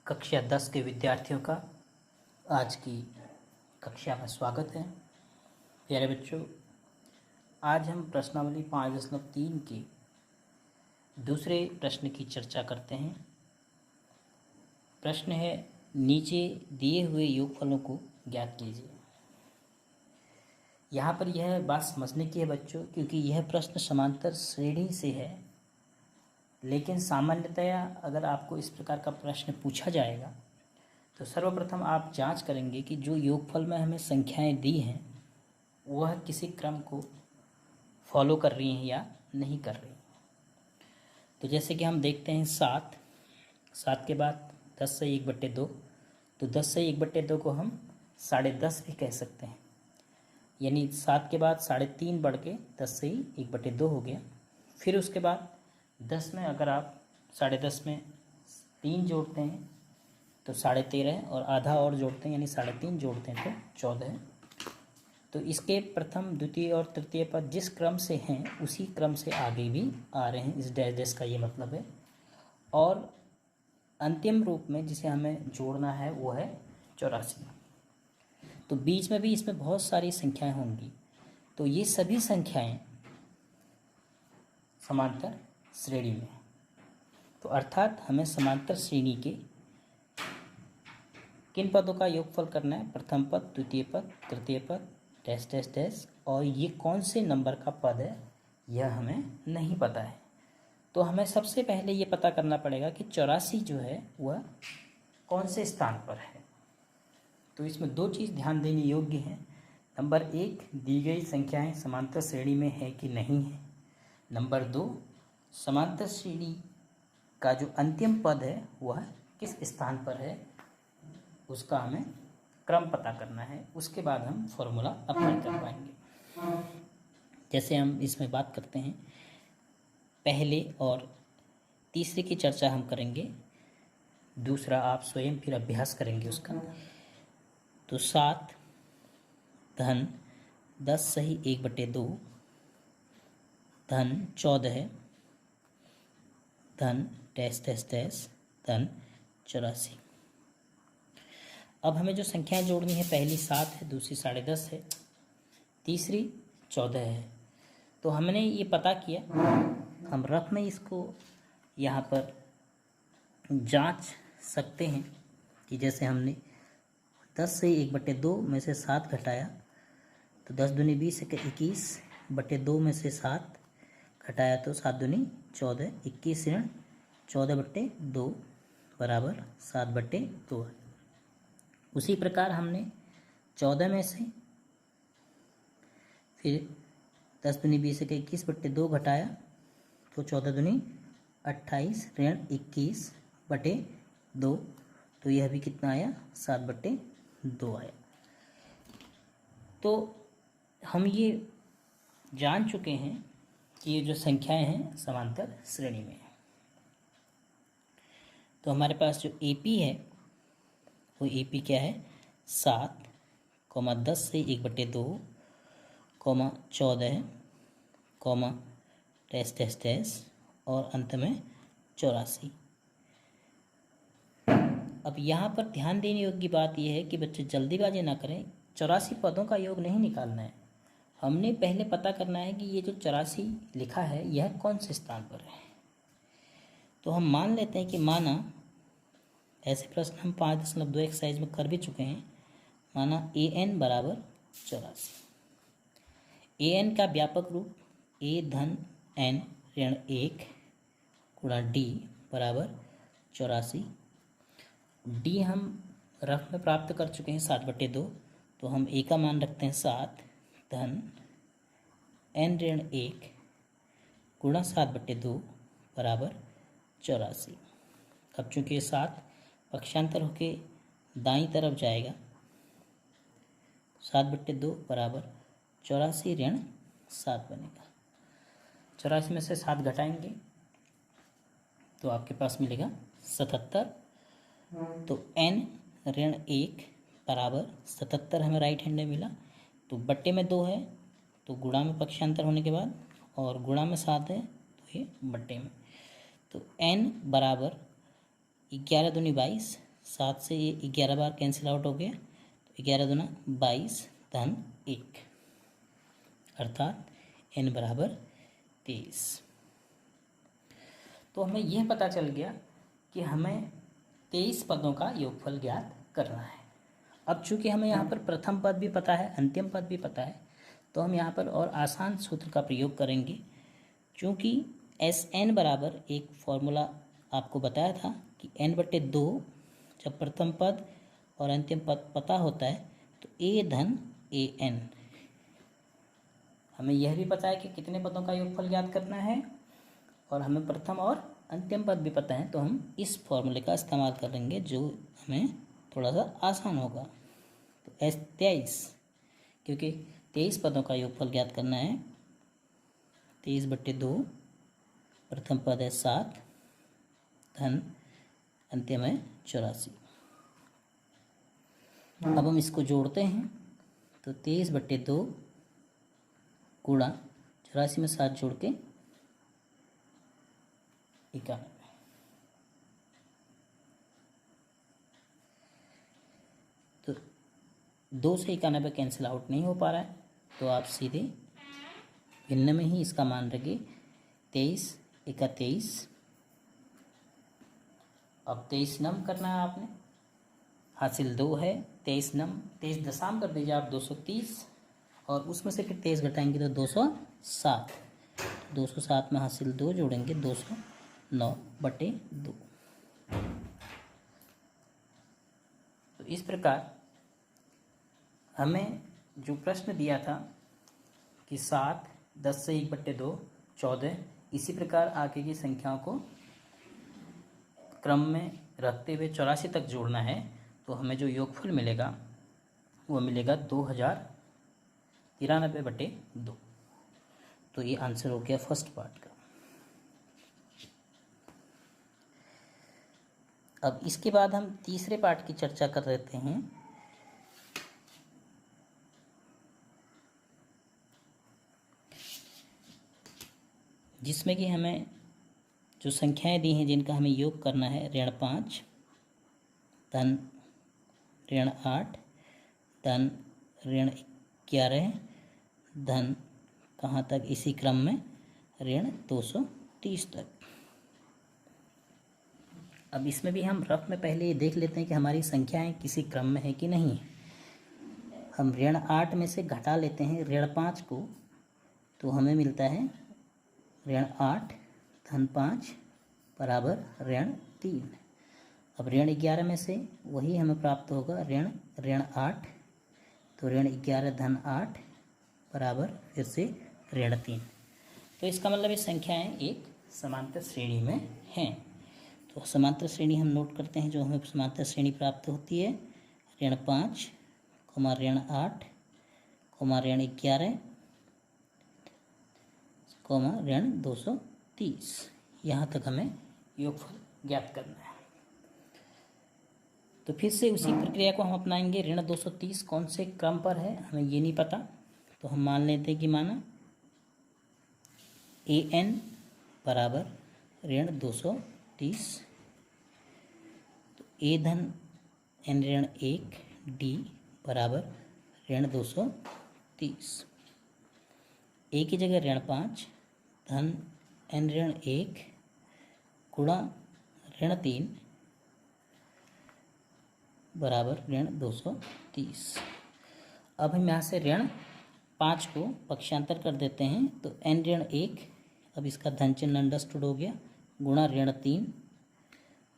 कक्षा 10 के विद्यार्थियों का आज की कक्षा में स्वागत है। प्यारे बच्चों, आज हम प्रश्नावली 5.3 के दूसरे प्रश्न की चर्चा करते हैं। प्रश्न है, नीचे दिए हुए योगफलों को ज्ञात कीजिए। यहाँ पर यह बात समझने की है बच्चों, क्योंकि यह प्रश्न समांतर श्रेणी से है, लेकिन सामान्यतया अगर आपको इस प्रकार का प्रश्न पूछा जाएगा तो सर्वप्रथम आप जांच करेंगे कि जो योगफल में हमें संख्याएं दी हैं वह किसी क्रम को फॉलो कर रही हैं या नहीं कर रही। तो जैसे कि हम देखते हैं 7 के बाद 10 से 1/2, तो 10 से 1/2 को हम 10.5 भी कह सकते हैं, यानी 7 के बाद 3.5 बढ़ के 10 से ही 1/2 हो गया। फिर उसके बाद 10 में अगर आप 10.5 में 3 जोड़ते हैं तो 13.5, और आधा और जोड़ते हैं यानी 3.5 जोड़ते हैं तो 14 है। तो इसके प्रथम, द्वितीय और तृतीय पद जिस क्रम से हैं उसी क्रम से आगे भी आ रहे हैं, इस डैश डैश का ये मतलब है। और अंतिम रूप में जिसे हमें जोड़ना है वो है 84। तो बीच में भी इसमें बहुत सारी संख्याएं होंगी, तो ये सभी संख्याएं समांतर श्रेणी में, तो अर्थात हमें समांतर श्रेणी के किन पदों का योगफल करना है, प्रथम पद, द्वितीय पद, तृतीय पद, डैश डैश डैश, और ये कौन से नंबर का पद है यह हमें नहीं पता है। तो हमें सबसे पहले ये पता करना पड़ेगा कि 84 जो है वह कौन से स्थान पर है। तो इसमें दो चीज़ ध्यान देने योग्य हैं। नंबर 1, दी गई संख्याएं समांतर श्रेणी में है कि नहीं है। नंबर 2, समांतर श्रेणी का जो अंतिम पद है वह किस स्थान पर है, उसका हमें क्रम पता करना है। उसके बाद हम फॉर्मूला अप्लाई कर पाएंगे। जैसे हम इसमें बात करते हैं, पहले और तीसरे की चर्चा हम करेंगे, दूसरा आप स्वयं फिर अभ्यास करेंगे उसका। तो 7 धन 10 सही 1/2 धन 14 धन डैश डैश डैश धन 84। अब हमें जो संख्याएं जोड़नी है, पहली 7 है, दूसरी 10.5 है, तीसरी 14 है। तो हमने ये पता किया, हम रफ में इसको यहाँ पर जांच सकते हैं कि जैसे हमने 10 से 1/2 में से 7 घटाया तो 10 दूनी 20 21/2 में से 7 घटाया तो 7 दूनी 14, 21 ऋण 14/2 बराबर 7/2। उसी प्रकार हमने 14 में से फिर 10 दूनी 20 21/2 घटाया तो 14 दूनी 28 ऋण 21/2, तो यह भी कितना आया, 7/2 आया। तो हम ये जान चुके हैं कि ये जो संख्याएं हैं समांतर श्रेणी में है। तो हमारे पास जो AP है वो AP क्या है, 7, 10 से 1/2, 14, डैश डैश डैश, और अंत में 84। अब यहाँ पर ध्यान देने योग्य बात यह है कि बच्चे जल्दीबाजी ना करें, 84 पदों का योग नहीं निकालना है। हमने पहले पता करना है कि ये जो 84 लिखा है यह कौन से स्थान पर है। तो हम मान लेते हैं कि माना, ऐसे प्रश्न हम 5.2 एक्सरसाइज में कर भी चुके हैं, माना AN बराबर 84। AN का व्यापक रूप A धन N ऋण 1 गुणा D बराबर 84। D हम रफ में प्राप्त कर चुके हैं 7/2, तो हम A का मान रखते हैं 7 धन N ऋण 1 गुणा 7/2 बराबर 84। अब चूँकि 7 पक्षांतर होके दाईं तरफ जाएगा, 7/2 बराबर 84 ऋण 7 बनेगा। 84 में से 7 घटाएंगे तो आपके पास मिलेगा 77। तो N ऋण 1 बराबर 77 हमें राइट हैंड में मिला, तो बट्टे में 2 है तो गुणा में पक्षांतर होने के बाद, और गुणा में 7 है तो ये बट्टे में। तो N बराबर 11 दूनी 22, 7 से ये 11 बार कैंसिल आउट हो गया, तो 11 दूना 22 धन 1 अर्थात n बराबर 23। तो हमें यह पता चल गया कि हमें 23 पदों का योगफल ज्ञात करना है। अब चूंकि हमें यहाँ पर प्रथम पद भी पता है, अंतिम पद भी पता है, तो हम यहाँ पर और आसान सूत्र का प्रयोग करेंगे। चूँकि SN बराबर एक फॉर्मूला आपको बताया था कि n/2 जब प्रथम पद और अंतिम पद पता होता है तो A धन AN। हमें यह भी पता है कि कितने पदों का योगफल ज्ञात करना है और हमें प्रथम और अंतिम पद भी पता है, तो हम इस फॉर्मूले का इस्तेमाल करेंगे जो हमें थोड़ा सा आसान होगा। तो 23, क्योंकि 23 पदों का योगफल ज्ञात करना है, 23/2 प्रथम पद है 7 धन अंतिम है 84। अब हम इसको जोड़ते हैं, तो 23/2 गुणा 84 में 7 जोड़ के 91। तो 2 से 91 कैंसिल आउट नहीं हो पा रहा है, तो आप सीधे भिन्न में ही इसका मान रखिए। 23 × 23, अब 23 नम करना है आपने, हासिल 2 है, 23 नम 23 दशम कर दीजिए आप 230, और उसमें से फिर 23 घटाएंगे तो 207। 207 में हासिल 2 जोड़ेंगे 209/2। तो इस प्रकार हमें जो प्रश्न दिया था कि 7, 10 से 1/2 14, इसी प्रकार आगे की संख्याओं को क्रम में रखते हुए 84 तक जोड़ना है, तो हमें जो योगफल मिलेगा वो मिलेगा 2093/2। तो ये आंसर हो गया फर्स्ट पार्ट का। अब इसके बाद हम तीसरे पार्ट की चर्चा कर लेते हैं। जिसमें कि हमें जो संख्याएं दी हैं जिनका हमें योग करना है, -5 धन -8 धन -11 धन कहाँ तक, इसी क्रम में -230 तक। अब इसमें भी हम रफ में पहले ये देख लेते हैं कि हमारी संख्याएं किसी क्रम में है कि नहीं। हम -8 में से घटा लेते हैं -5 को, तो हमें मिलता है -8 धन 5 बराबर -3। अब -11 में से वही हमें प्राप्त होगा -8, तो -11 धन 8 बराबर फिर से -3। तो इसका मतलब ये संख्याएं एक समांतर श्रेणी में हैं। तो समांतर श्रेणी हम नोट करते हैं। जो हमें समांतर श्रेणी प्राप्त होती है, -5, -8, -11, -230, यहाँ तक हमें योगफल ज्ञात करना है। तो फिर से उसी प्रक्रिया को हम अपनाएंगे। -230 कौन से क्रम पर है हमें ये नहीं पता, तो हम मान लेते हैं कि माना AN बराबर -230, तो A धन N-1 D बराबर -230। A की जगह -5 धन N-1 गुणा -3 बराबर -230। अब हम यहाँ से -5 को पक्षांतर कर देते हैं, तो N-1, अब इसका धन चिन्ह अंडरस्टूड हो गया, गुणा -3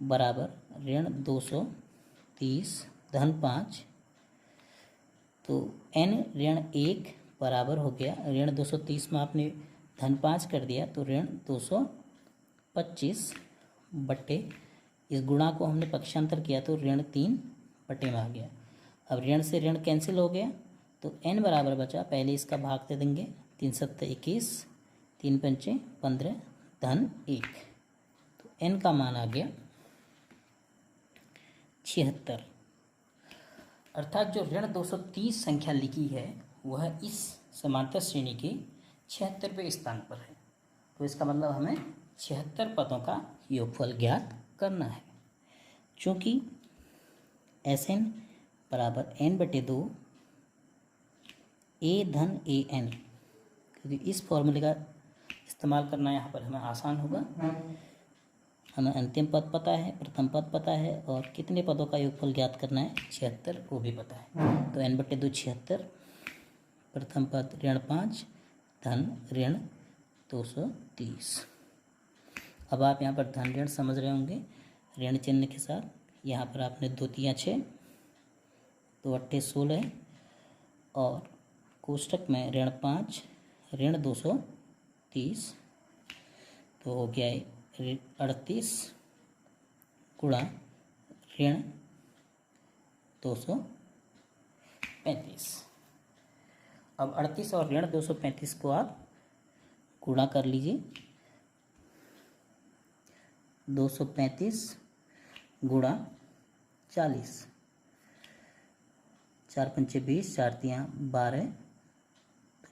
बराबर -230 धन 5, तो N-1 बराबर हो गया, -230 में आपने धन 5 कर दिया तो -225 बटे, इस गुणा को हमने पक्षांतर किया तो -3 बटे में आ गया। अब ऋण से ऋण कैंसिल हो गया, तो n बराबर बचा, पहले इसका भाग दे देंगे, 3 7 21, 3 5 15 धन 1, तो n का मान आ गया 76। अर्थात जो ऋण 230 संख्या लिखी है वह इस समांतर श्रेणी के 76वें स्थान पर है। तो इसका मतलब हमें 76 पदों का योगफल ज्ञात करना है। चूँकि एस एन बराबर एन बटे 2 ए धन ए एन, क्योंकि इस फॉर्मूले का इस्तेमाल करना यहाँ पर हमें आसान होगा। हमें अंतिम पद पता है, प्रथम पद पता है, और कितने पदों का योगफल ज्ञात करना है 76, वो भी पता है। तो n बटे 2 76, प्रथम पद ऋण 5 धन ऋण 230। अब आप यहाँ पर धन ऋण समझ रहे होंगे ऋण चिन्ह के साथ। यहाँ पर आपने 2 तियां 6, 2 अट्ठे 16 और कोष्टक में ऋण 5 ऋण 230, तो हो गया 38 गुणा ऋण 235। अब 38 और ऋण 235 को आप गुणा कर लीजिए। 235 गुणा 40, 4 पंचे 20, 4 तियां 12,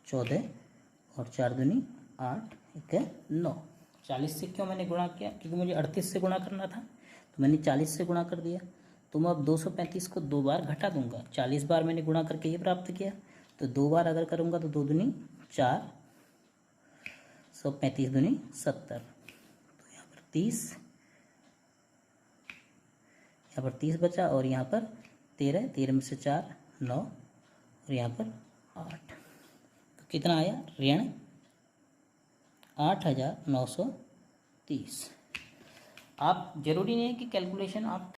14 और 4 दूनी 8, 1 9। 40 से क्यों मैंने गुणा किया? क्योंकि मुझे 38 से गुणा करना था, तो मैंने 40 से गुणा कर दिया। तो मैं अब 235 को 2 बार घटा दूंगा। 40 बार मैंने गुणा करके ये प्राप्त किया, तो 2 बार अगर करूंगा तो 2 दूनी 4, 135 दूनी 70, तो यहाँ पर 30, यहाँ पर 30 बचा, और यहाँ पर 13, 13 में से 4 9, और यहाँ पर 8, तो कितना आया? ऋण 8930। आप जरूरी नहीं है कि कैलकुलेशन आप